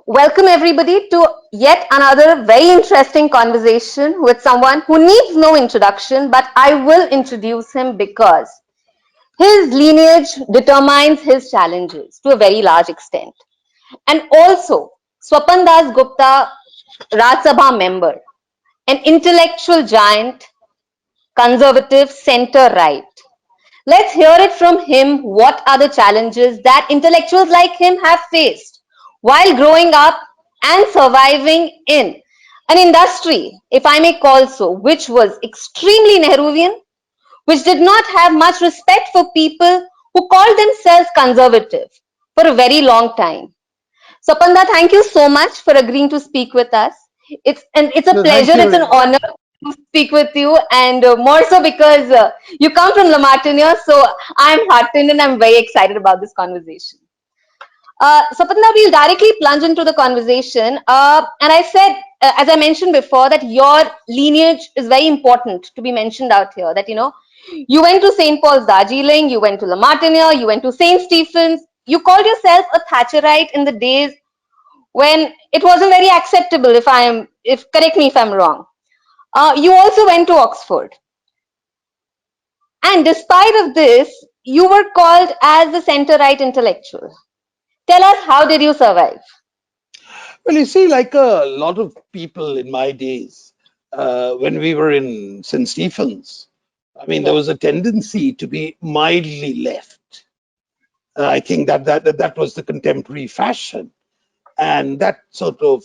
Welcome everybody to yet another very interesting conversation with someone who needs no introduction, but I will introduce him because his lineage determines his challenges to a very large extent. And also, Swapan Dasgupta, Rajya Sabha member, an intellectual giant, conservative, center-right. Let's hear it from him. What are the challenges that intellectuals like him have faced while growing up and surviving in an industry, if I may call so, which was extremely Nehruvian, which did not have much respect for people who called themselves conservative for a very long time. So, Panda, thank you so much for agreeing to speak with us. It's a No, pleasure, thank it's an you. honor to speak with you, and more so because you come from Lamenting, so I'm heartened and I'm very excited about this conversation. Sapna, we'll directly plunge into the conversation. And I said, as I mentioned before, that your lineage is very important to be mentioned out here. That, you went to St. Paul's Darjeeling, you went to La Martiniere, you went to St. Stephen's. You called yourself a Thatcherite in the days when it wasn't very acceptable. If correct me if I'm wrong. You also went to Oxford, and despite of this, you were called as the center-right intellectual. Tell us, how did you survive? Well, you see, like a lot of people in my days, when we were in St. Stephen's, I mean, there Yeah. was a tendency to be mildly left. I think that was the contemporary fashion, and that sort of,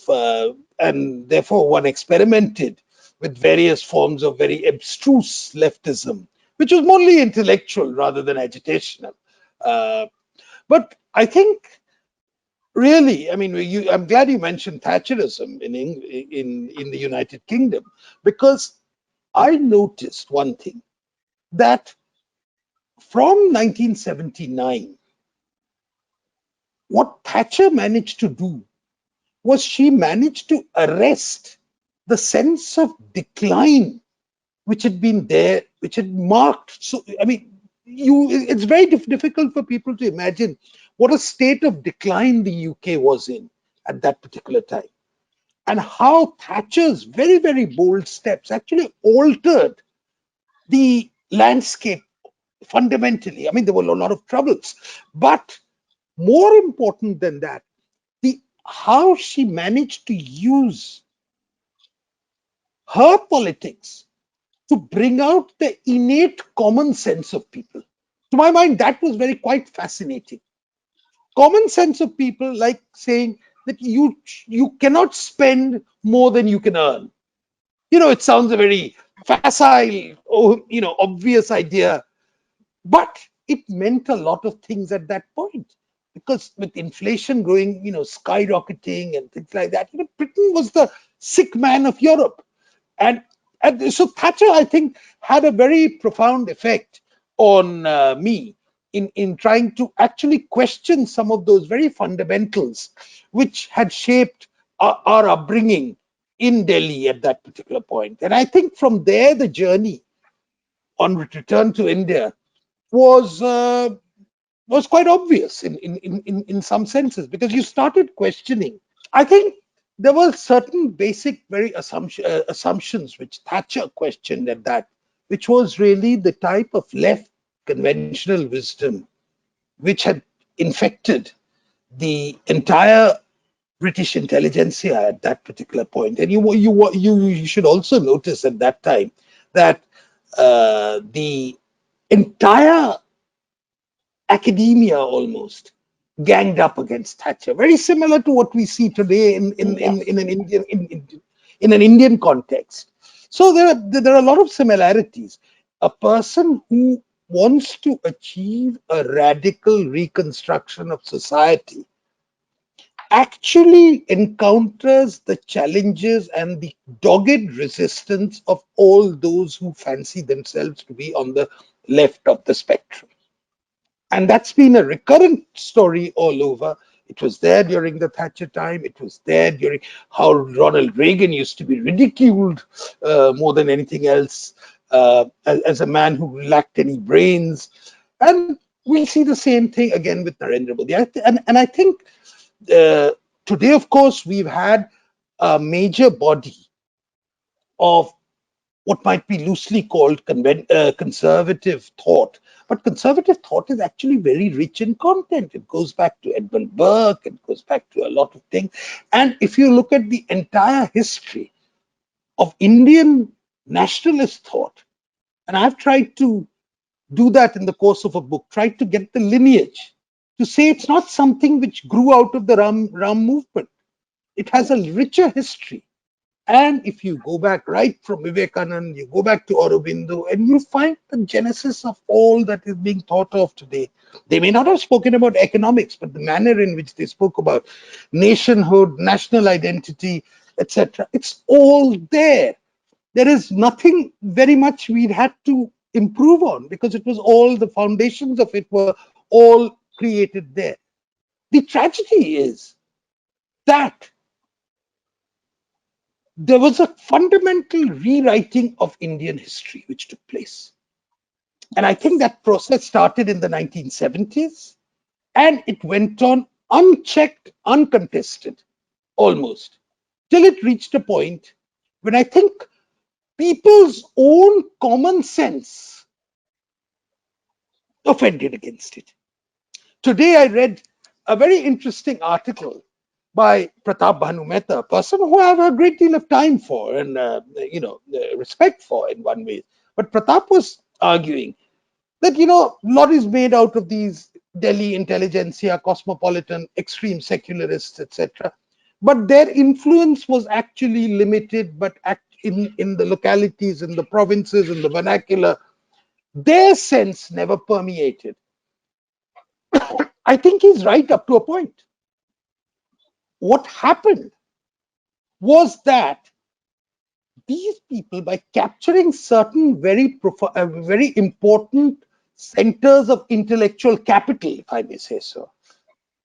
and therefore one experimented with various forms of very abstruse leftism, which was mostly intellectual rather than agitational. Uh, but I think really, I mean, I'm glad you mentioned Thatcherism in the United Kingdom, because I noticed one thing, that from 1979, what Thatcher managed to do was she managed to arrest the sense of decline which had been there, which had marked. So, I mean, it's very difficult for people to imagine what a state of decline the UK was in at that particular time, and how Thatcher's very, very bold steps actually altered the landscape fundamentally. I mean, there were a lot of troubles, but more important than that, the how she managed to use her politics to bring out the innate common sense of people. To my mind, that was very quite fascinating. Common sense of people, like saying that you cannot spend more than you can earn. It sounds a very facile, obvious idea, but it meant a lot of things at that point. Because with inflation going, skyrocketing and things like that, Britain was the sick man of Europe. And, and so Thatcher, I think, had a very profound effect on me in trying to actually question some of those very fundamentals which had shaped our upbringing in Delhi at that particular point. And I think from there, the journey on return to India was quite obvious in some senses, because you started questioning. I think there were certain basic, very assumptions which Thatcher questioned at that, which was really the type of left conventional wisdom which had infected the entire British intelligentsia at that particular point. And you should also notice at that time that the entire academia almost ganged up against Thatcher, very similar to what we see today Yes. in an in an Indian context. So there are a lot of similarities. A person who wants to achieve a radical reconstruction of society actually encounters the challenges and the dogged resistance of all those who fancy themselves to be on the left of the spectrum. And that's been a recurrent story all over. It was there during the Thatcher time. It was there during how Ronald Reagan used to be ridiculed more than anything else, as a man who lacked any brains. And we see the same thing again with Narendra Modi. And I think Today, of course, we've had a major body of what might be loosely called conservative thought. But conservative thought is actually very rich in content. It goes back to Edmund Burke, it goes back to a lot of things. And if you look at the entire history of Indian nationalist thought, and I've tried to do that in the course of a book, tried to get the lineage to say it's not something which grew out of the Ram movement. It has a richer history. And if you go back right from Vivekananda, you go back to Aurobindo, and you find the genesis of all that is being thought of today. They may not have spoken about economics, but the manner in which they spoke about nationhood, national identity, etc., it's all there. There is nothing very much we'd had to improve on because it was all the foundations of it were all created there. The tragedy is that there was a fundamental rewriting of Indian history which took place. And I think that process started in the 1970s and it went on unchecked, uncontested, almost, till it reached a point when I think people's own common sense offended against it. Today, I read a very interesting article by Pratap Bhanu Mehta, a person who I have a great deal of time for and respect for in one way. But Pratap was arguing that a lot is made out of these Delhi intelligentsia, cosmopolitan, extreme secularists, etc. But their influence was actually limited, but in the localities, in the provinces, in the vernacular, their sense never permeated. I think he's right up to a point. What happened was that these people, by capturing certain very important centers of intellectual capital, if I may say so,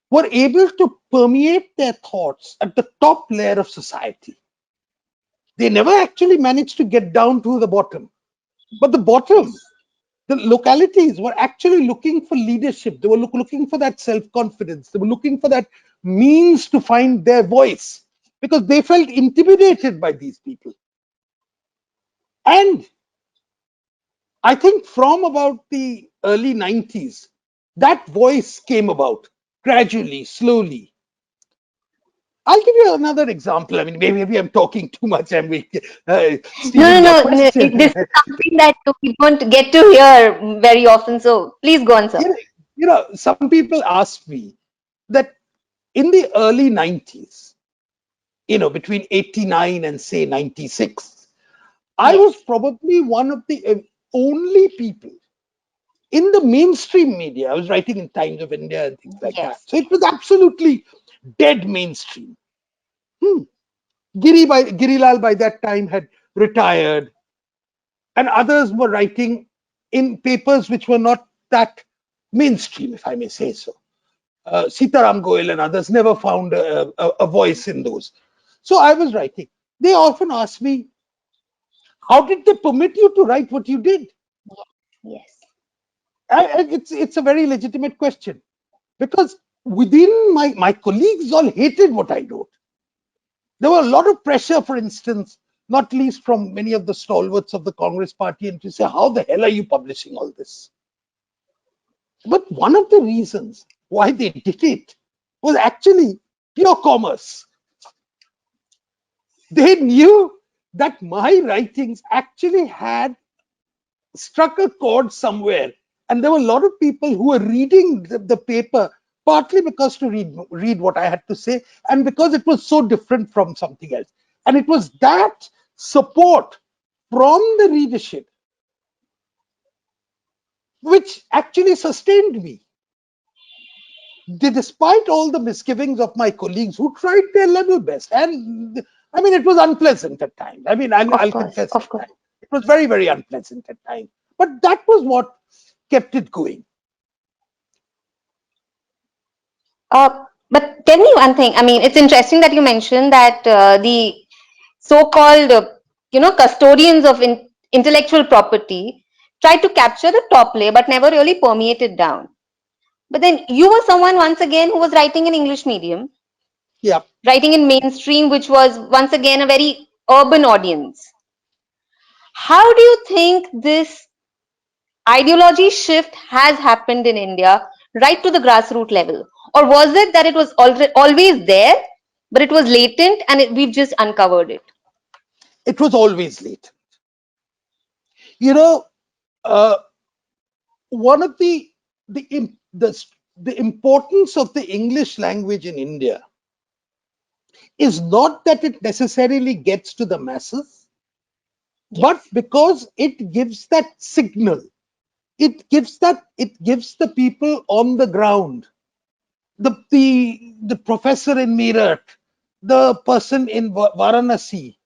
were able to permeate their thoughts at the top layer of society. They never actually managed to get down to the bottom. But the bottom, the localities were actually looking for leadership. They were looking for that self-confidence. They were looking for that means to find their voice because they felt intimidated by these people. And I think from about the early 90s, that voice came about gradually, slowly. I'll give you another example. I mean, maybe I'm talking too much. I'm stealing your No. question. This is something that we don't get to hear very often. So please go on, sir. Some people ask me that in the early 90s, between 89 and say 96, I was Yes. probably one of the only people in the mainstream media. I was writing in Times of India and things like that. Yes. So it was absolutely dead mainstream. Girilal by that time had retired, and others were writing in papers which were not that mainstream, if I may say so. Sitaram Goel and others never found a voice in those. So I was writing. They often ask me, how did they permit you to write what you did? Yes. It's a very legitimate question because within my colleagues all hated what I wrote. There were a lot of pressure, for instance, not least from many of the stalwarts of the Congress party, and to say, how the hell are you publishing all this? But one of the reasons why they did it was actually pure commerce. They knew that my writings actually had struck a chord somewhere. And there were a lot of people who were reading the paper, partly because to read what I had to say, and because it was so different from something else. And it was that support from the readership which actually sustained me. Despite all the misgivings of my colleagues who tried their level best. And I mean, it was unpleasant at times. I mean, Of I'll course. confess Of at course. times. It was very, very unpleasant at times. But that was what kept it going. But tell me one thing. I mean, it's interesting that you mentioned that the so-called, custodians of intellectual property tried to capture the top layer, but never really permeated down. But then you were someone once again who was writing in English medium. Yeah. writing in mainstream, which was once again a very urban audience. How do you think this ideology shift has happened in India right to the grassroots level? Or was it that it was always there, but it was latent and we've just uncovered it? It was always late. You know, uh, one of the importance of the English language in India is not that it necessarily gets to the masses, but Yes, because it gives that signal. It gives the people on the ground, the professor in Meerut, the person in Varanasi,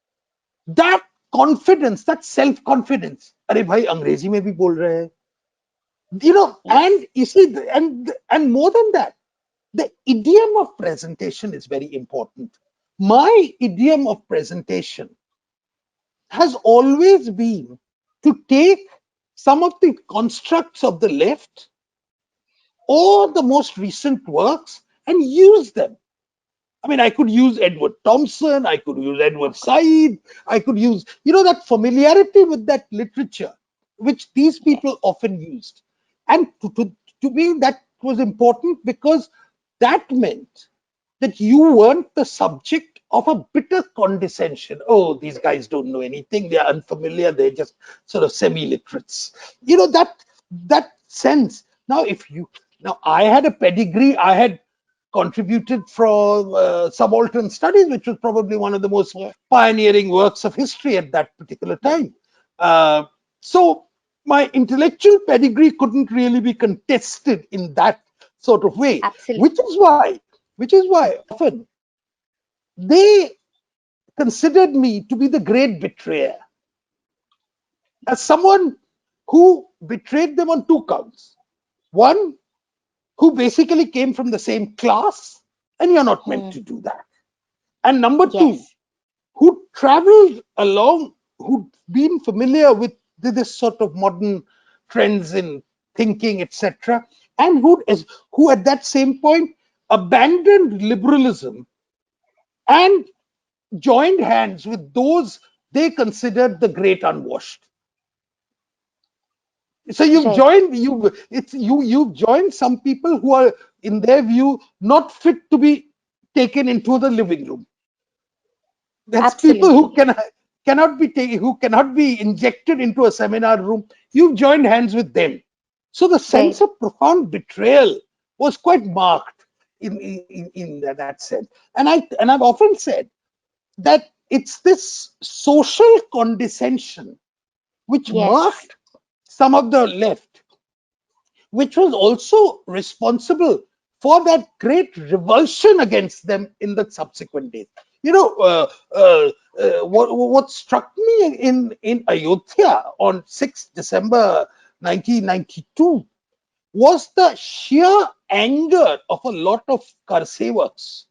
that confidence, that self confidence. अरे भाई अंग्रेजी में भी बोल रहे हैं, yes, and you see, and more than that, the idiom of presentation is very important. My idiom of presentation has always been to take some of the constructs of the left or the most recent works and use them. I mean, I could use Edward Thompson, I could use Edward Said, I could use, that familiarity with that literature, which these yes, people often used. And to me, that was important because that meant that you weren't the subject of a bitter condescension. Oh, these guys don't know anything. They're unfamiliar. They're just sort of semi-literates. That sense. Now I had a pedigree. I had contributed from subaltern studies, which was probably one of the most yes, pioneering works of history at that particular time. Uh, so my intellectual pedigree couldn't really be contested in that sort of way, absolutely. which is why often they considered me to be the great betrayer, as someone who betrayed them on two counts. One, who basically came from the same class, and you're not meant Hmm. to do that. And number two, Yes, who traveled along, who'd been familiar with this sort of modern trends in thinking, etc., and who at that same point abandoned liberalism and joined hands with those they considered the great unwashed. So right. you've joined some people who are, in their view, not fit to be taken into the living room. That's people who Absolutely. cannot be injected into a seminar room. You've joined hands with them. So the sense Right. of profound betrayal was quite marked in that sense. And I've often said that it's this social condescension which Yes. marked some of the left, which was also responsible for that great revulsion against them in the subsequent days. You know, what struck me in Ayodhya on 6th December 1992 was the sheer anger of a lot of Karsevaks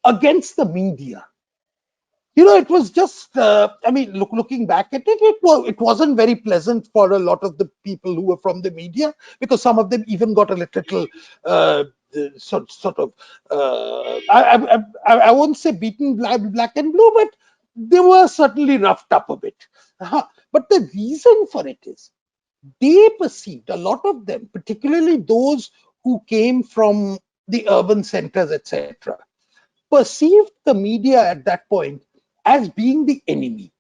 against the media. It was just, I mean, looking back at it, it wasn't very pleasant for a lot of the people who were from the media, because some of them even got a little uh, sort of, I won't say beaten black and blue, but they were certainly roughed up a bit. But the reason for it is they perceived, a lot of them, particularly those who came from the urban centers, etc., perceived the media at that point as being the enemy,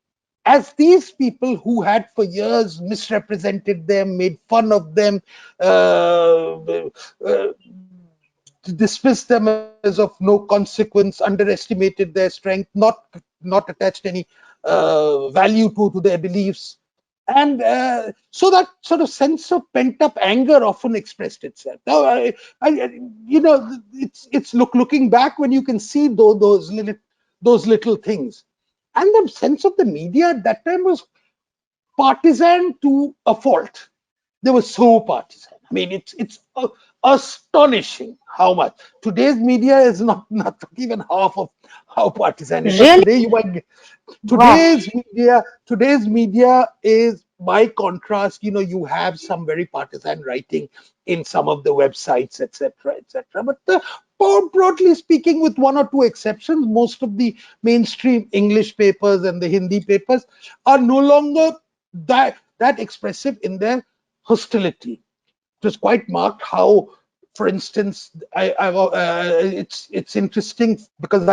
as these people who had for years misrepresented them, made fun of them, uh, dismissed them as of no consequence, underestimated their strength, not attached any value to their beliefs. And so that sort of sense of pent up anger often expressed itself. Now, it's looking back when you can see those little things, and the sense of the media at that time was partisan to a fault. They were so partisan. I mean, it's astonishing how much today's media is not even half of how partisan it was. Really? Today you might get, Wow. today's media is, by contrast, you have some very partisan writing in some of the websites, etc., etc. But Broadly speaking, with one or two exceptions, most of the mainstream English papers and the Hindi papers are no longer that expressive in their hostility. It was quite marked how, for instance, it's interesting because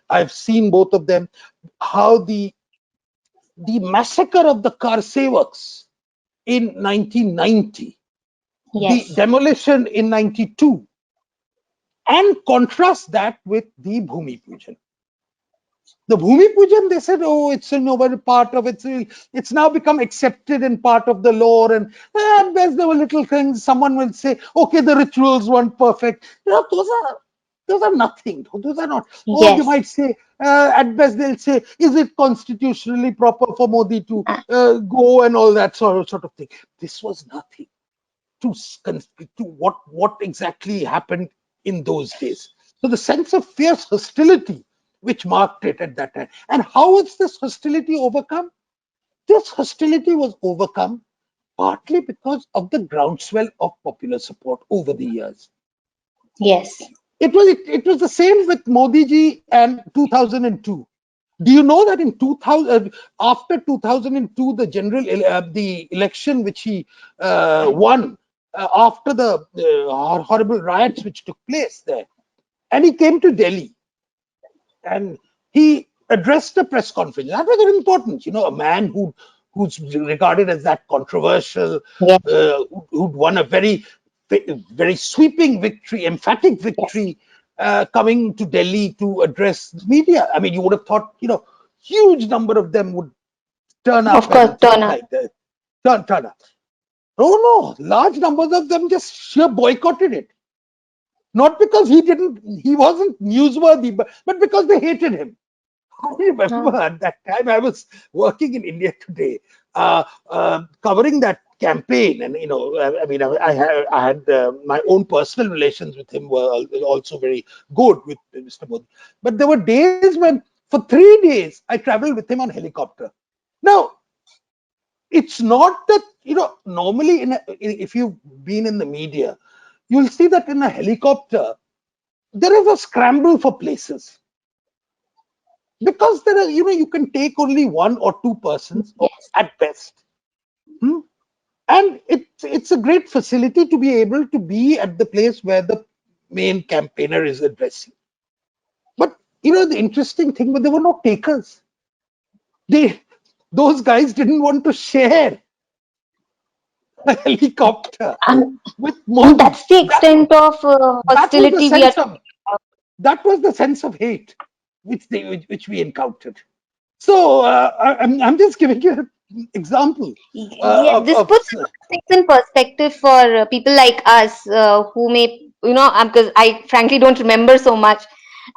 I've seen both of them, how the massacre of the Karsevaks in 1990, the Yes. demolition in 92, and contrast that with the Bhumi Pujan. The Bhumi Pujan, they said, oh, it's an over part of it. It's now become accepted in part of the lore. And at best, there were little things. Someone will say, okay, the rituals weren't perfect. Those are nothing. Those are not. Oh, you Yes. might say, at best, they'll say, is it constitutionally proper for Modi to Uh, go and all that sort of thing? This was nothing to what exactly happened in those days. So the sense of fierce hostility which marked it at that time. And how was this hostility overcome? This hostility was overcome partly because of the groundswell of popular support over the years. Yes. It was the same with Modi ji and 2002. Do you know that in 2000, after 2002, the election which he won after the horrible riots which took place there, and he came to Delhi and he addressed a press conference. That was very important. You know, a man who's regarded as that controversial, Yes. who'd won a very sweeping victory, emphatic Yes. victory, coming to Delhi to address the media. I mean, you would have thought, huge number of them would turn up Of course, and turn up. like that. Turn up. Oh no, large numbers of them just sheer boycotted it. Not because he wasn't newsworthy, but because they hated him. I remember Ah, at that time I was working in India Today, covering that campaign, and I mean, I had my own personal relations with him were also very good with Mr. Modi. But there were days when for 3 days I traveled with him on helicopter. Now, it's not that normally if you've been in the media, you'll see that in a helicopter there is a scramble for places because there are you can take only one or two persons yes. at best. Hmm? And it's a great facility to be able to be at the place where the main campaigner is addressing. But the interesting thing, but there were no takers. They Those guys didn't want to share a helicopter And, with and Modi. that's the extent of That was the hostility we are sense of talking about. hate which we encountered. So I'm just giving you an example Yeah, this of puts things in perspective for people like us who may, because I frankly don't remember so much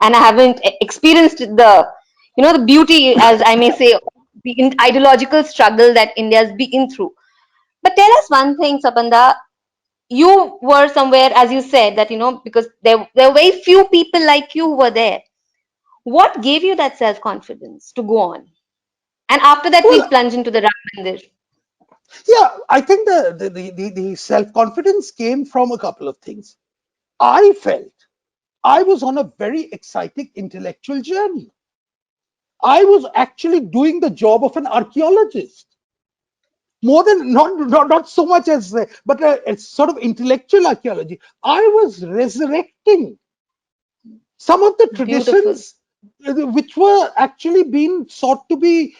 and I haven't experienced the beauty, as I may say, of the ideological struggle that India's been through. But tell us one thing, Sapanda. You were somewhere, as you said, that, because there were very few people like you who were there. What gave you that self confidence to go on? And after that, we'll well, plunge into the Ram Mandir. yeah, I think the self confidence came from a couple of things. I felt I was on a very exciting intellectual journey. I was actually doing the job of an archaeologist, more than not so much as but a sort of intellectual archaeology. I was resurrecting some of the Beautiful. traditions which were actually being sought to be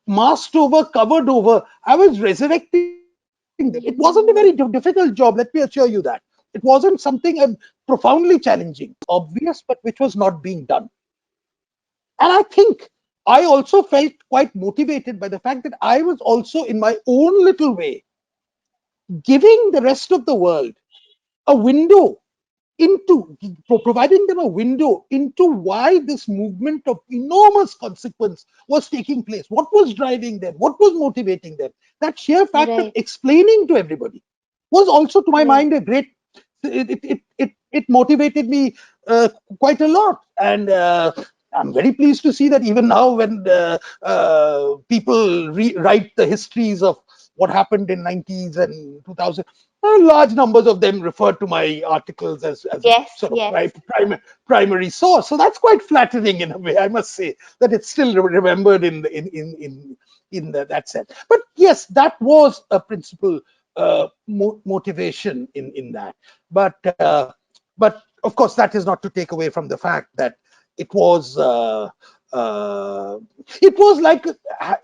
masked over, covered over. I was resurrecting them. It wasn't a very difficult job, let me assure you that. It wasn't something profoundly challenging, obvious, but which was not being done. And I think I also felt quite motivated by the fact that I was also, in my own little way, giving the rest of the world a window into providing them a window into why this movement of enormous consequence was taking place, what was driving them, what was motivating them. That sheer fact of Right, explaining to everybody was also, to my right. mind, a great. It motivated me quite a lot, and I'm very pleased to see that even now, when people rewrite the histories of what happened in 90s and 2000. Large numbers of them referred to my articles as a Yes, sort of yes. primary source. So that's quite flattering in a way. I must say that it's still remembered that sense. But yes, that was a principal motivation in that. But of course, that is not to take away from the fact that it was. Uh, it was like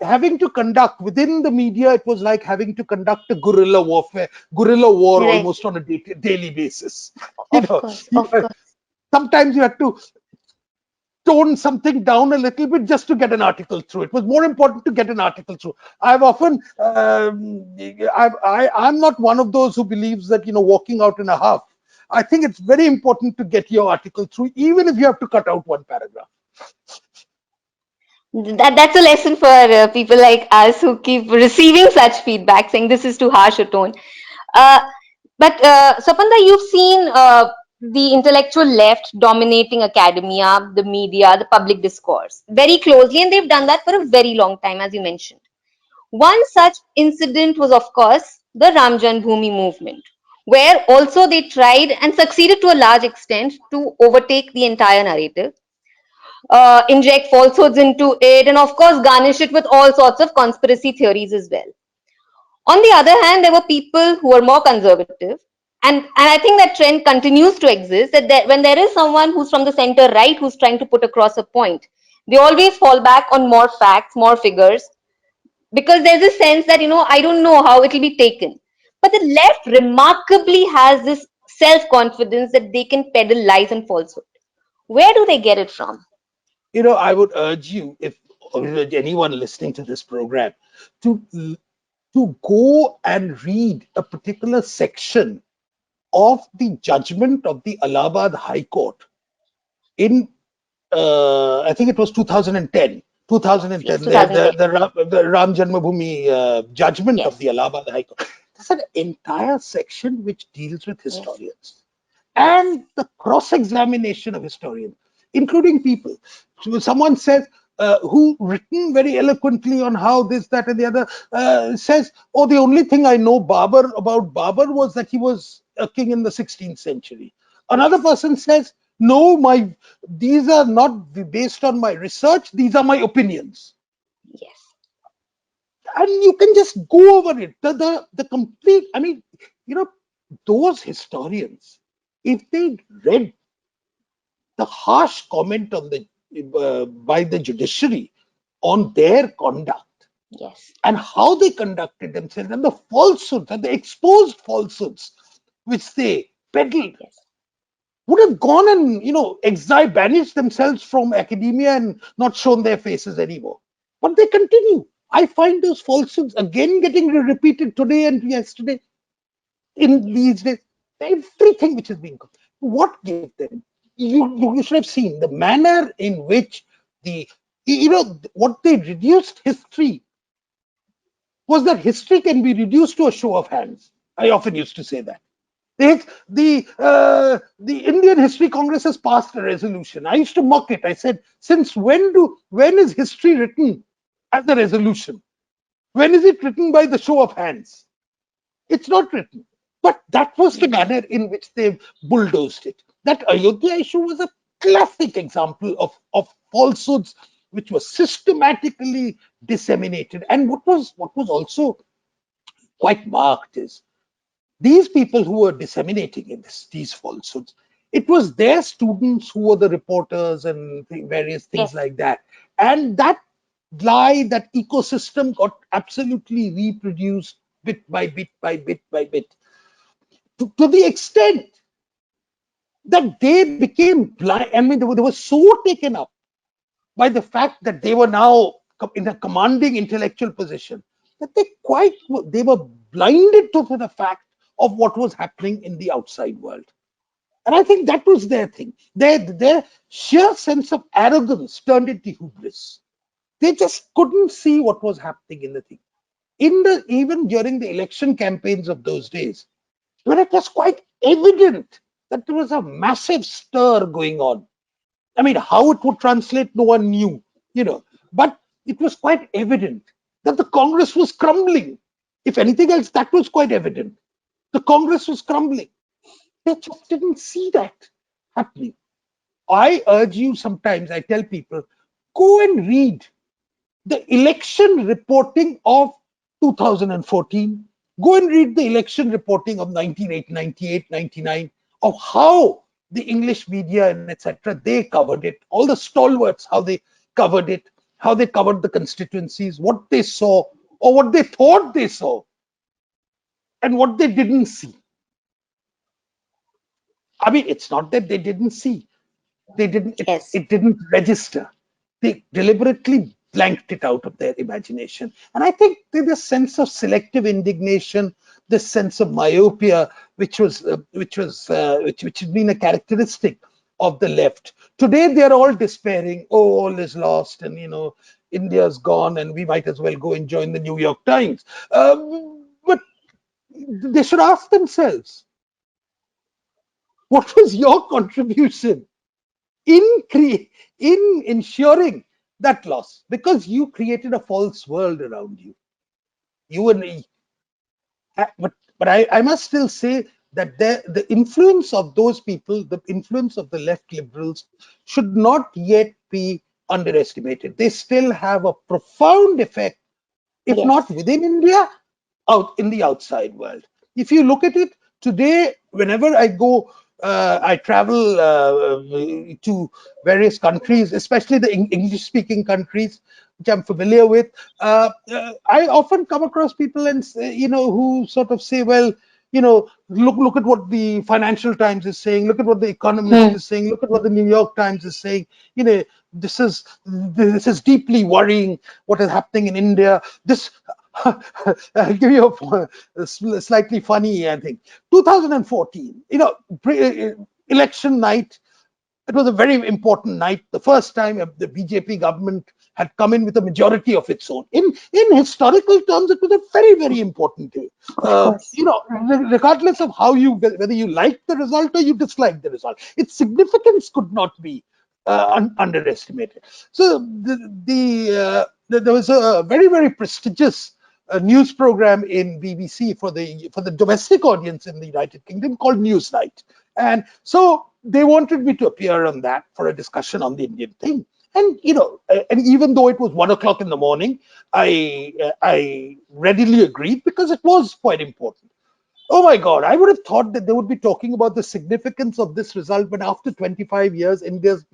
having to conduct within the media. It was like having to conduct a guerrilla war Right. almost on a daily basis. You Of know, course, you, of course. sometimes you had to tone something down a little bit just to get an article through. It was more important to get an article through. I've often, I'm not one of those who believes that, walking out in a huff. I think it's very important to get your article through, even if you have to cut out one paragraph. That's a lesson for people like us who keep receiving such feedback saying this is too harsh a tone. Uh, but Sapanda, you've seen the intellectual left dominating academia, the media, the public discourse very closely, and they've done that for a very long time, as you mentioned. One such incident was, of course, the Ram Janmabhoomi movement, where also they tried and succeeded to a large extent to overtake the entire narrative, inject falsehoods into it, and of course, garnish it with all sorts of conspiracy theories as well. On the other hand, there were people who were more conservative, and I think that trend continues to exist. That when there is someone who's from the center right who's trying to put across a point, they always fall back on more facts, more figures, because there's a sense that I don't know how it will be taken. But the left remarkably has this self-confidence that they can peddle lies and falsehood. Where do they get it from? I would urge you, if anyone listening to this program, to to go and read a particular section of the judgment of the Allahabad High Court in I think it was 2010. Yes, 2010, 2010. the Ram Janmabhoomi judgment of Yes, the Allahabad High Court. There's an entire section which deals with yes, historians yes, and the cross-examination of historians, including people. So someone says, who written very eloquently on how this, that, and the other, says, "Oh, the only thing I know about Babur was that he was a king in the 16th century." Another yes, person says, "No, these are not based on my research; these are my opinions." yes, And you can just go over it. The complete. I mean, you know, those historians, if they read the harsh comment on the by the judiciary on their conduct yes, and how they conducted themselves and the falsehoods and the exposed falsehoods which they peddled, yes, would have gone and banished themselves from academia and not shown their faces anymore. But they continue. I find those falsehoods again getting repeated today and yesterday in these days. Everything which is being, what gave them? You should have seen the manner in which the what they reduced history was that history can be reduced to a show of hands. I often used to say that. The Indian History Congress has passed a resolution. I used to mock it. I said, since when is history written as a resolution? When is it written by the show of hands? It's not written. But that was the yes, manner in which they bulldozed it. That Ayodhya issue was a classic example of falsehoods which were systematically disseminated. And what was also quite marked is these people who were disseminating these falsehoods, it was their students who were the reporters and various things yes. like that. And that lie, that ecosystem got absolutely reproduced bit by bit by bit by bit to the extent that they became blind. I mean, they were so taken up by the fact that they were now in a commanding intellectual position that they were blinded to the fact of what was happening in the outside world. And I think that was their thing. Their sheer sense of arrogance turned into hubris. They just couldn't see what was happening in the thing. Even during the election campaigns of those days, when it was quite evident that there was a massive stir going on. I mean, how it would translate, no one knew, but it was quite evident that the Congress was crumbling. If anything else, that was quite evident. The Congress was crumbling. They just didn't see that happening. I urge you, sometimes I tell people, go and read the election reporting of 2014. Go and read the election reporting of 1998, 99, of how the English media and etc. they covered it, all the stalwarts, how they covered it, how they covered the constituencies, what they saw or what they thought they saw, and what they didn't see. I mean, it's not that they didn't see, they didn't, Yes. it didn't register. They deliberately blanked it out of their imagination. And I think there's a sense of selective indignation, this sense of myopia, which has been a characteristic of the left. Today they're all despairing. Oh, all is lost, and India's gone, and we might as well go and join the New York Times. But they should ask themselves, what was your contribution in in ensuring that loss? Because you created a false world around you, you and me. But I must still say that the influence of those people, the influence of the left liberals, should not yet be underestimated. They still have a profound effect, if not Yes. within India, out in the outside world. If you look at it today, whenever I go, I travel to various countries, especially the English-speaking countries, which I'm familiar with. I often come across people and who sort of say, well, look at what the Financial Times is saying, look at what the Economist Hmm. is saying, look at what the New York Times is saying. This is deeply worrying, what is happening in India. This I'll give you a slightly funny, I think. 2014, election night. It was a very important night. The first time the BJP government had come in with a majority of its own. In historical terms, it was a very, very important day. Of course. Regardless of whether you liked the result or you disliked the result, its significance could not be underestimated. So there was a very, very prestigious news program in BBC for the domestic audience in the United Kingdom called Newsnight, and so they wanted me to appear on that for a discussion on the Indian thing. And even though it was 1 o'clock in the morning, I readily agreed because it was quite important. Oh my God, I would have thought that they would be talking about the significance of this result, but after 25 years, India's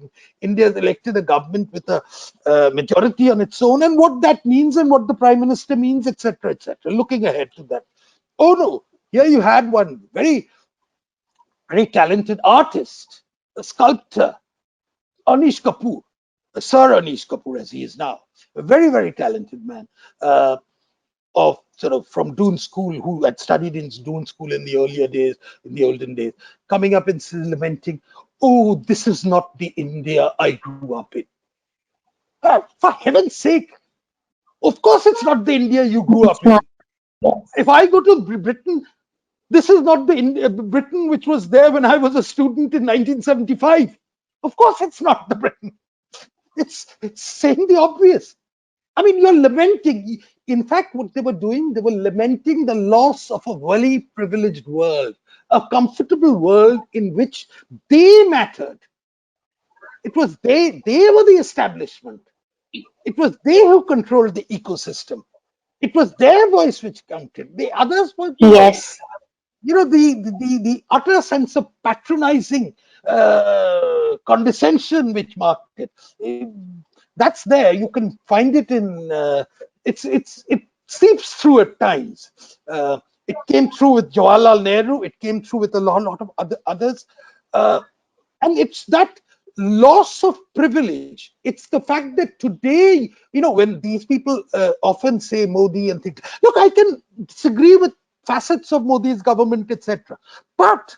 elected a government with a majority on its own, and what that means, and what the prime minister means, etc., etc. Looking ahead to that. Oh no, here you had one very, very talented artist, a sculptor, Anish Kapoor, Sir Anish Kapoor, as he is now, a very, very talented man. Of sort of from Doon School, who had studied in Doon School in the earlier days, in the olden days, coming up and lamenting, "Oh, this is not the India I grew up in." For heaven's sake, of course it's not the India you grew It's up not. in. Yes. If I go to Britain, this is not the Britain which was there when I was a student in 1975. Of course, it's not the Britain. It's saying the obvious. I mean, you're lamenting. In fact, what they were doing, they were lamenting the loss of a very privileged world, a comfortable world in which they mattered. It was they were the establishment. It was they who controlled the ecosystem. It was their voice which counted. The others were, Yes. the utter sense of patronizing condescension which marked it. That's there. You can find it in. It seeps through at times. It came through with Jawaharlal Nehru. It came through with a lot of others. Uh, and it's that loss of privilege. It's the fact that today, when these people often say Modi and things, look, I can disagree with facets of Modi's government, etc. But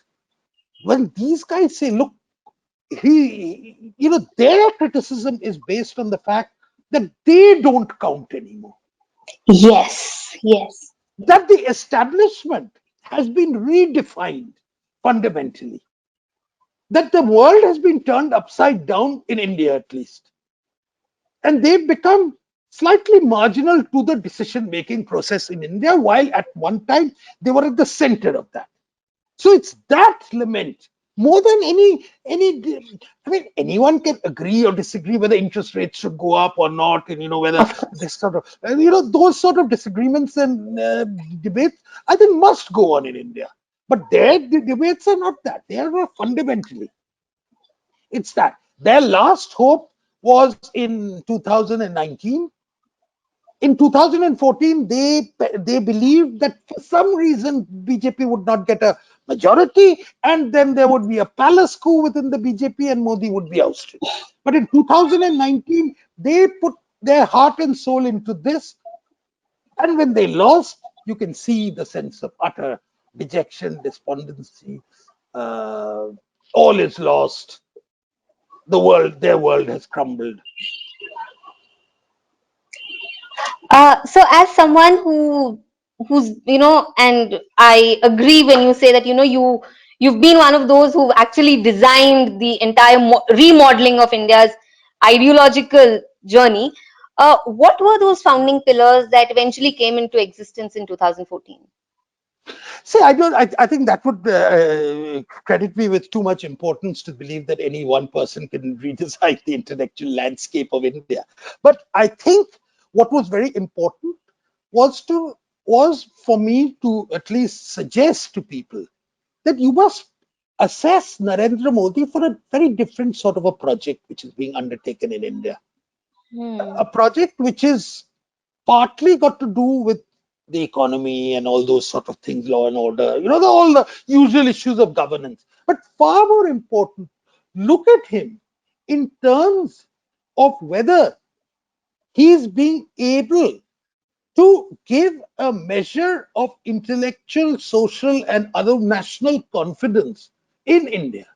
when these guys say, look, their criticism is based on the fact that they don't count anymore, Yes. Yes. that the establishment has been redefined fundamentally, that the world has been turned upside down in India, at least. And they've become slightly marginal to the decision-making process in India, while at one time they were at the center of that. So it's that lament more than any. I mean, anyone can agree or disagree whether interest rates should go up or not, and whether Of course. this sort of those sort of disagreements and debates, I think, must go on in India. But the debates are not that. They are not fundamentally. It's that their last hope was in 2019. In 2014, they believed that for some reason BJP would not get a majority, and then there would be a palace coup within the BJP, and Modi would be ousted. But in 2019, they put their heart and soul into this, and when they lost, you can see the sense of utter dejection, despondency. Uh, all is lost. Their world has crumbled. So as someone who's and I agree when you say that you've been one of those who've actually designed the entire remodeling of India's ideological journey. What were those founding pillars that eventually came into existence in 2014? See, I don't. I think that would credit me with too much importance to believe that any one person can redesign the intellectual landscape of India. But I think what was very important was for me to at least suggest to people that you must assess Narendra Modi for a very different sort of a project which is being undertaken in India. A project which is partly got to do with the economy and all those sort of things, law and order, all the usual issues of governance. But far more important, look at him in terms of whether he's being able to give a measure of intellectual, social, and other national confidence in India.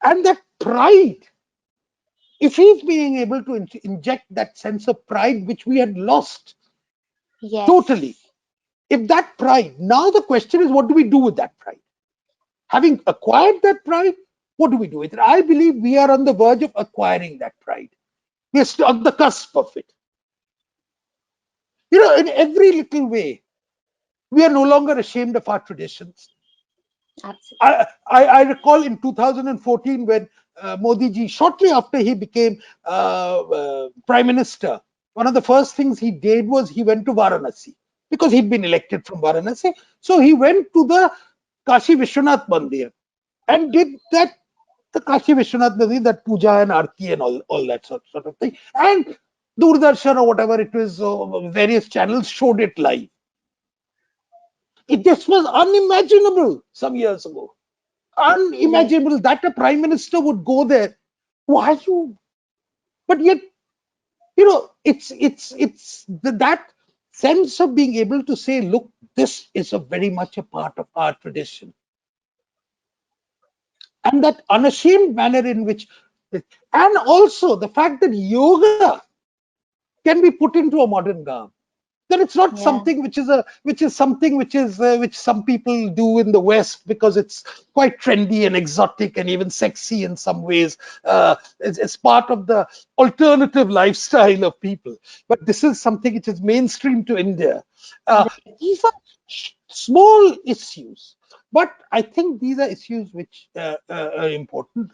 And that pride, if he's being able to inject that sense of pride which we had lost Yes. totally, if that pride, now the question is, what do we do with that pride? Having acquired that pride, what do we do with it? I believe we are on the verge of acquiring that pride. We are still on the cusp of it. In every little way, we are no longer ashamed of our traditions. Absolutely. I recall in 2014 when Modi ji, shortly after he became prime minister, one of the first things he did was he went to Varanasi because he'd been elected from Varanasi. So he went to the Kashi Vishwanath Mandir and did the Kashi Vishwanath Mandir, that puja and arti and all that sort of thing. And Doordarshan or whatever it was, various channels showed it live. This was unimaginable some years ago. Right. Unimaginable that a prime minister would go there. Why you? But yet, it's that sense of being able to say, look, this is a very much a part of our tradition, and that unashamed manner in which, and also the fact that yoga can be put into a modern garb. That it's not Yeah. something which some people do in the West because it's quite trendy and exotic and even sexy in some ways. It's part of the alternative lifestyle of people. But this is something which is mainstream to India. These are small issues, but I think these are issues which are important.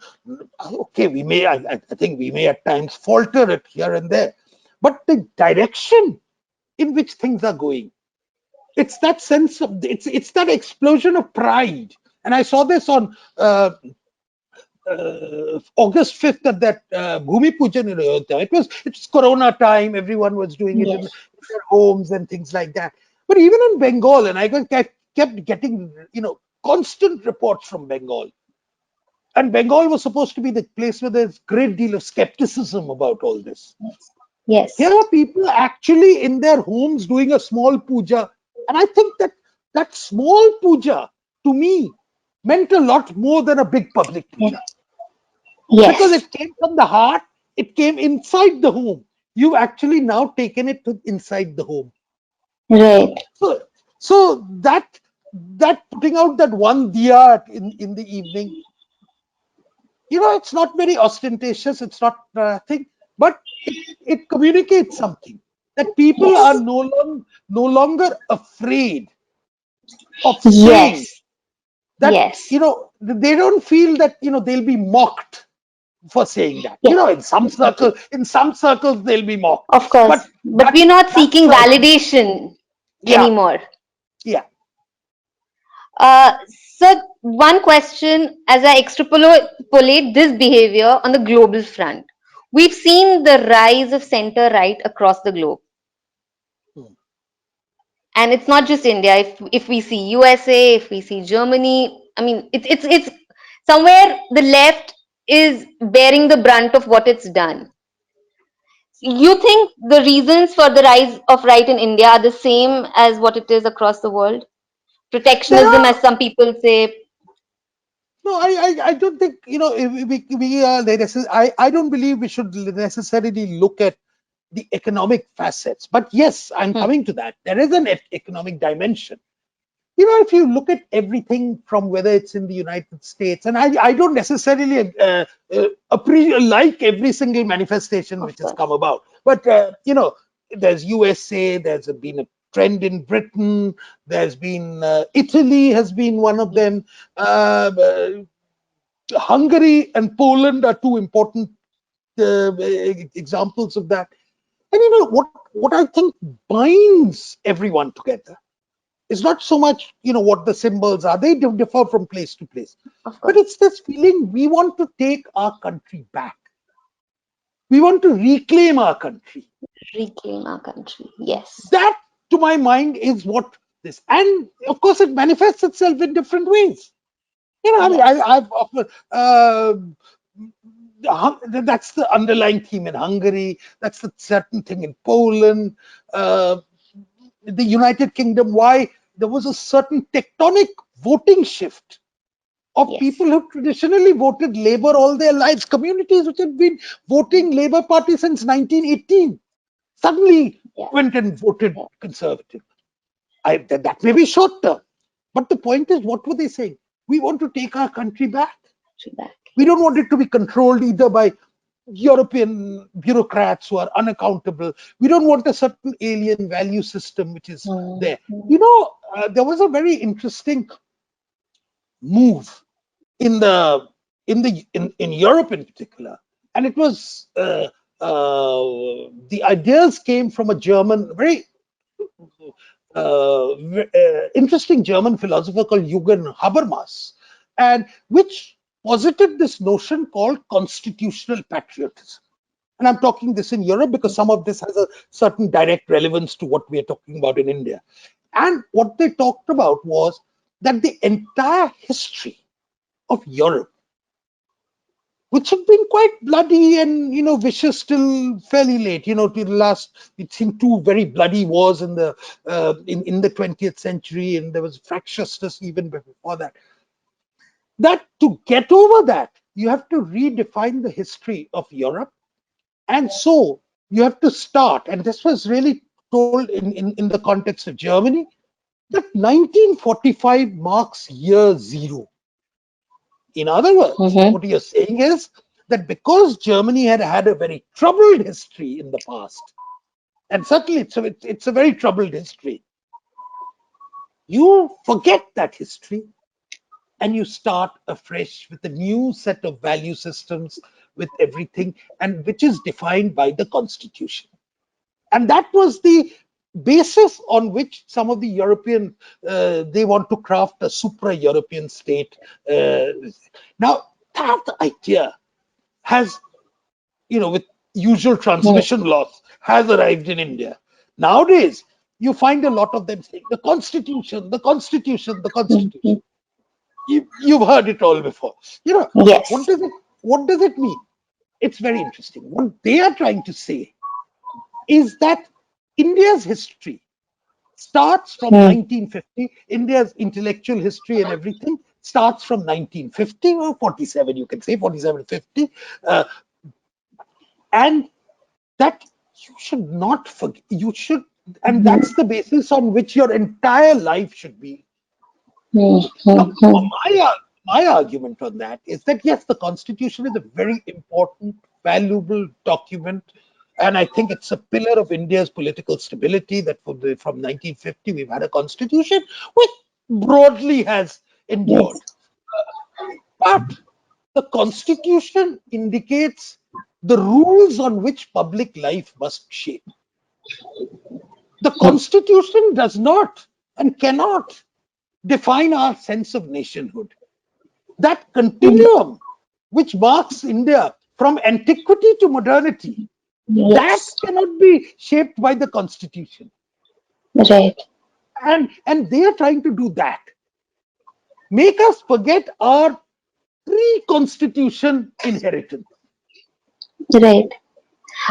Okay, I think we may at times falter it here and there, but the direction in which things are going, it's that sense of it's that explosion of pride. And I saw this on August 5th at that Bhumi Pujan in Ayodhya. It's Corona time, everyone was doing it in Yes. their homes and things like that. But even in Bengal, and I kept getting constant reports from Bengal, and Bengal was supposed to be the place where there's a great deal of skepticism about all this. Here Yes. are people actually in their homes doing a small puja. And I think that small puja to me meant a lot more than a big public puja, because Yes. it came from the heart, it came inside the home. You've actually now taken it to inside the home. Right. So that putting out that one diya in the evening, it's not very ostentatious, it's not thing, but it communicates something, that people are Yes. no longer afraid of saying Yes. that, Yes. they don't feel that, they'll be mocked for saying that. Yes. In some circles they'll be mocked, Of course. but But we're not that's seeking like, validation yeah, anymore. yeah. Uh, so one question as I extrapolate this behavior on the global front. We've seen the rise of center right across the globe. Hmm. And it's not just India. If we see USA, if we see Germany, I mean, it's somewhere the left is bearing the brunt of what it's done. You think the reasons for the rise of right in India are the same as what it is across the world? There Protectionism, are as some people say. No, I don't think, we are I don't believe we should necessarily look at the economic facets. But yes, I'm Hmm, coming to that. There is an economic dimension. If you look at everything from whether it's in the United States, and I don't necessarily like every single manifestation of which has course. come about, but there's USA, there's been a trend in Britain, there's been Italy has been one of them. Uh, uh, Hungary and Poland are two important examples of that. And what I think binds everyone together, it's not so much, what the symbols are. They differ from place to place. Of But course. it's this feeling we want to take our country back. We want to reclaim our country. Reclaim our country. Yes. That, to my mind, is what this. And of course, it manifests itself in different ways. I mean, Yes. I've often, that's the underlying theme in Hungary. That's the certain thing in Poland. Uh, the United Kingdom, why there was a certain tectonic voting shift of Yes. people who traditionally voted Labour all their lives, communities which had been voting Labour Party since 1918, suddenly Yeah. went and voted Yeah. Conservative. That may be short term, but the point is, what were they saying? We want to take our country back. Back. We don't Yes. want it to be controlled either by European bureaucrats who are unaccountable. We don't want a certain alien value system which is Hmm, there. hmm. There was a very interesting move in Europe in particular, and it was the ideas came from a German, very interesting German philosopher called Jürgen Habermas, and which posited this notion called constitutional patriotism. And I'm talking this in Europe because some of this has a certain direct relevance to what we are talking about in India. And what they talked about was that the entire history of Europe, which had been quite bloody and vicious till fairly late. To the last, we'd seen two very bloody wars in the 20th century, and there was fractiousness even before that. That to get over that, you have to redefine the history of Europe, and so you have to start. And this was really told in the context of Germany, that 1945 marks year zero. In other words, Hmm. what you're saying is that because Germany had had a very troubled history in the past, and certainly it's a very troubled history, you forget that history and you start afresh with a new set of value systems, with everything, and which is defined by the Constitution. And that was the basis on which some of the European, they want to craft a supra-European state. Now, that idea has, with usual transmission laws, has arrived in India. Nowadays, you find a lot of them saying the Constitution, the Constitution, the Constitution. You've heard it all before. What Yes. does it what does it mean? It's very interesting. What they are trying to say is that India's history starts from Hmm. 1950. India's intellectual history and everything starts from 1950 or 47, you can say 47, 50. Uh, and that you should not forget. You should, and Hmm. that's the basis on which your entire life should be. Hmm. Now, Hmm. Hmm. my argument on that is that yes, the Constitution is a very important, valuable document, And I think it's a pillar of India's political stability that from 1950 we've had a constitution which broadly has endured. Yes. But the constitution indicates the rules on which public life must shape. The constitution does not and cannot define our sense of nationhood. That continuum which marks India from antiquity to modernity, that Yes. cannot be shaped by the constitution. Right. And they are trying to do that. Make us forget our pre-constitution inheritance. Right.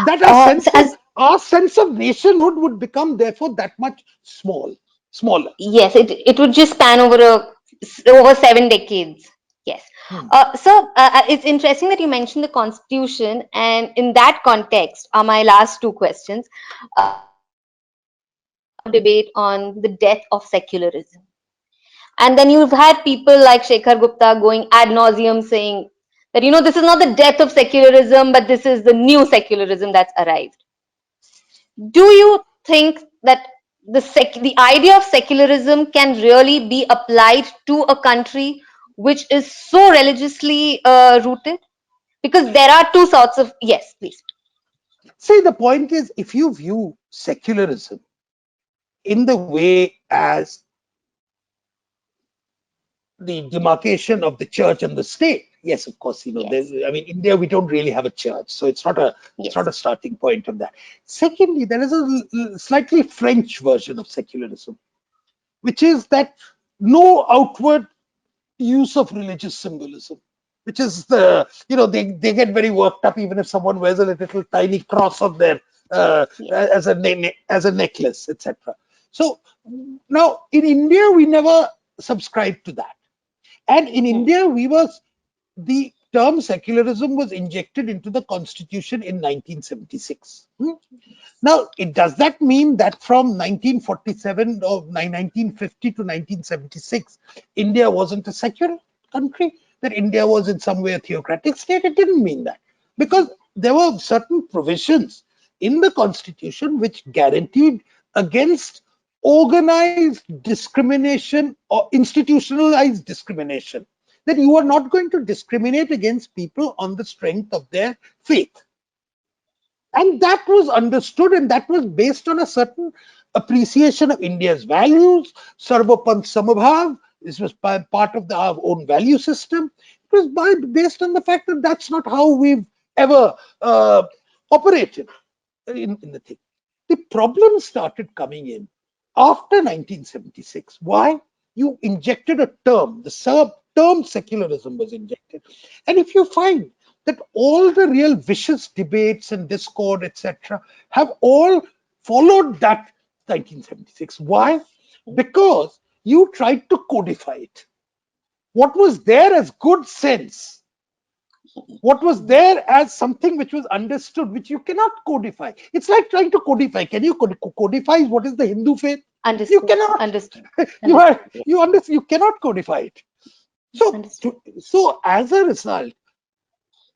That So as our sense of nationhood would become therefore that much smaller. Yes, it would just span over 7 decades. Yes. Hmm. It's interesting that you mentioned the constitution, and in that context are my last two questions. Debate on the death of secularism, and then you've had people like Shekhar Gupta going ad nauseum saying that this is not the death of secularism, but this is the new secularism that's arrived. Do you think that the idea of secularism can really be applied to a country which is so religiously rooted? Because there are two sorts of, yes, please. See, the point is, if you view secularism in the way as the demarcation of the church and the state, yes, of course, Yes, I mean, India, we don't really have a church, so it's not a yes, starting point of that. Secondly, there is a slightly French version of secularism, which is that no outward use of religious symbolism, which is they get very worked up even if someone wears a little tiny cross on their yes. as a necklace, etc. So now in India we never subscribed to that, and in Hmm. India the term secularism was injected into the constitution in 1976. Now, does that mean that from 1947 or 1950 to 1976, India wasn't a secular country? That India was in some way a theocratic state? It didn't mean that. Because there were certain provisions in the constitution which guaranteed against organized discrimination or institutionalized discrimination. That you are not going to discriminate against people on the strength of their faith. And that was understood, and that was based on a certain appreciation of India's values. Sarvapant Samabhav, this was part of our own value system. It was based on the fact that that's not how we've ever operated in the thing. The problem started coming in after 1976. Why? You injected a term, term secularism was injected. And if you find that all the real vicious debates and discord, etc., have all followed that 1976. Why? Because you tried to codify it. What was there as good sense, what was there as something which was understood, which you cannot codify. It's like trying to codify. Can you codify what is the Hindu faith? You Understood, cannot. understood, you are understood, yes, you understand. You cannot codify it. So, understood. so as a result,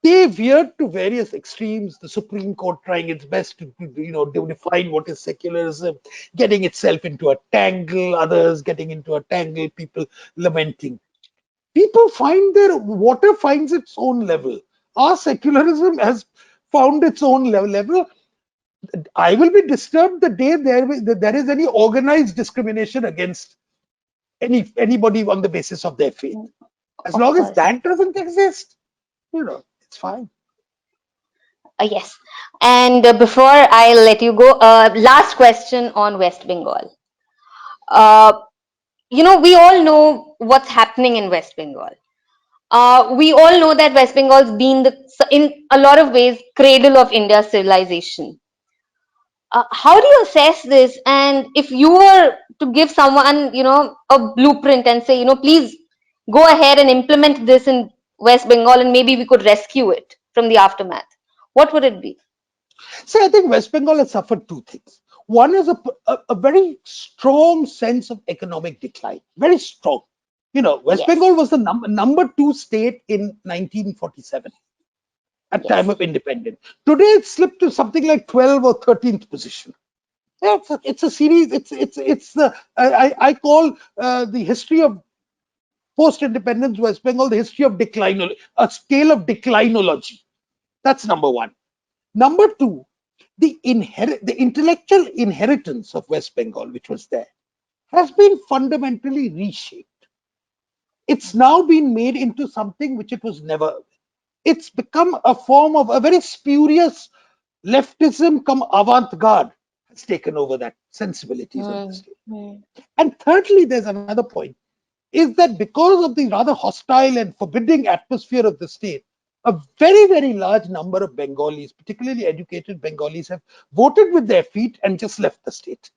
they veered to various extremes. The Supreme Court trying its best to define what is secularism, getting itself into a tangle. Others getting into a tangle. People lamenting. People find their water finds its own level. Our secularism has found its own level. I will be disturbed the day there is any organized discrimination against anybody on the basis of their faith. As Of long as course. that doesn't exist, it's fine. Yes. And before I let you go, last question on West Bengal. Uh, we all know what's happening in West Bengal. We all know that West Bengal's been in a lot of ways, cradle of India's civilization. How do you assess this? And if you were to give someone, a blueprint and say, please go ahead and implement this in West Bengal, and maybe we could rescue it from the aftermath, what would it be? So I think West Bengal has suffered two things. One is a very strong sense of economic decline, very strong. West Yes. Bengal was the number two state in 1947. at Yes. time of independence. Today it slipped to something like 12th or 13th position. Yeah, it's a series. It's the I call the history of post-independence West Bengal the history of decline, a scale of declinology. That's number one. Number two, the intellectual inheritance of West Bengal, which was there, has been fundamentally reshaped. It's now been made into something which it was never. It's become a form of a very spurious leftism come avant-garde has taken over that sensibilities of the Mm, state. mm. And thirdly, there's another point, is that because of the rather hostile and forbidding atmosphere of the state, a very, very large number of Bengalis, particularly educated Bengalis, have voted with their feet and just left the state.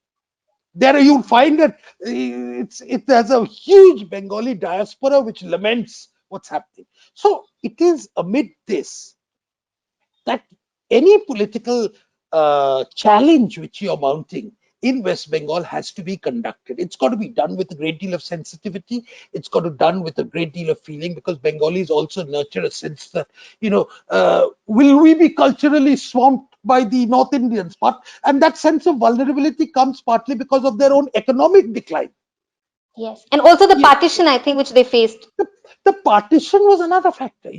There you'll find that there's a huge Bengali diaspora which laments what's happening. So it is amid this that any political challenge which you're mounting in West Bengal has to be conducted. It's got to be done with a great deal of sensitivity. It's got to be done with a great deal of feeling, because Bengalis also nurture a sense that, will we be culturally swamped by the North Indians? And that sense of vulnerability comes partly because of their own economic decline. Yes. And also the Yeah, partition, I think, which they faced. the partition was another factor.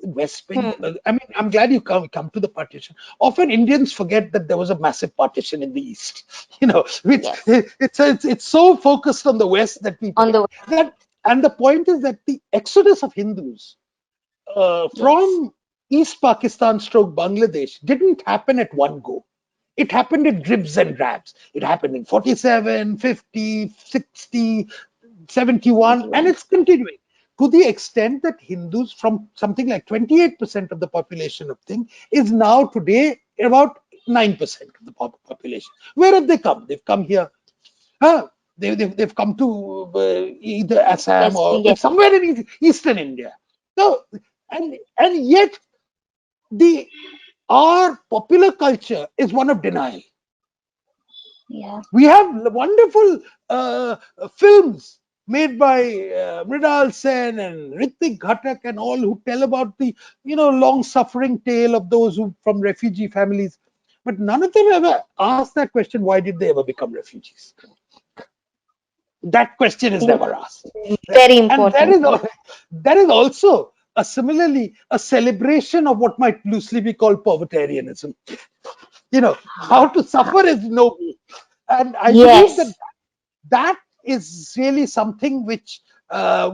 West Bengal. Hmm. I mean, I'm glad you come to the partition. Often Indians forget that there was a massive partition in the East. Which Yes. it's so focused on the West that we On forget the that. And the point is that the exodus of Hindus yes. from East Pakistan stroke Bangladesh didn't happen at one go. It happened in dribs and drabs. It happened in 47, 50, 60, 71, and 71. it's continuing to the extent that Hindus from something like 28% of the population of thing is now today about 9% of the population. Where have they come? They've come here. They've come to either Assam West. or Yes. somewhere in eastern India. So, and yet the our popular culture is one of denial. Yeah. We have wonderful films made by Mridal Sen and Ritik Ghatak and all, who tell about the long suffering tale of those who from refugee families, but none of them ever ask that question: why did they ever become refugees? That question is Yes. never asked. Very And important. that is also similarly a celebration of what might loosely be called povertarianism. How to suffer is noble. And I believe that Yes. that is really something which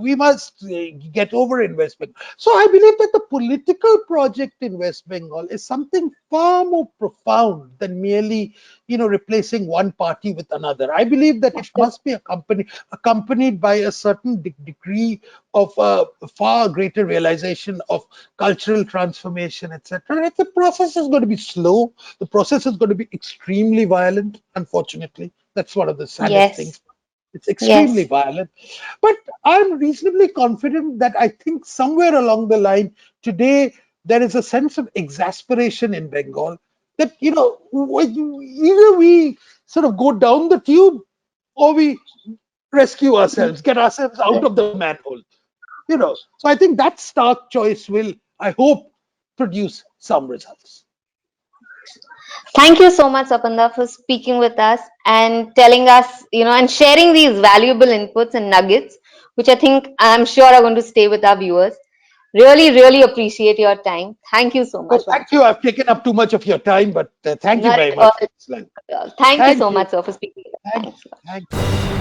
we must get over in West Bengal. So I believe that the political project in West Bengal is something far more profound than merely, replacing one party with another. I believe that it must be accompanied by a certain degree of far greater realization of cultural transformation, etc. The process is going to be slow. The process is going to be extremely violent, unfortunately. That's one of the saddest Yes. things. It's extremely Yes. violent. But I'm reasonably confident that I think somewhere along the line today, there is a sense of exasperation in Bengal that, either we sort of go down the tube or we rescue ourselves, get ourselves out of the manhole. So I think that stark choice will, I hope, produce some results. Thank you so much, Apanda, for speaking with us and telling us, and sharing these valuable inputs and nuggets, which I think I'm sure are going to stay with our viewers. Really, really appreciate your time. Thank you so Oh, much thank once you. again. I've taken up too much of your time, but thank you Not very at all. much for this line. Thank you Thank so you. much, sir, for speaking with us. Thank Thanks. you. Thank you.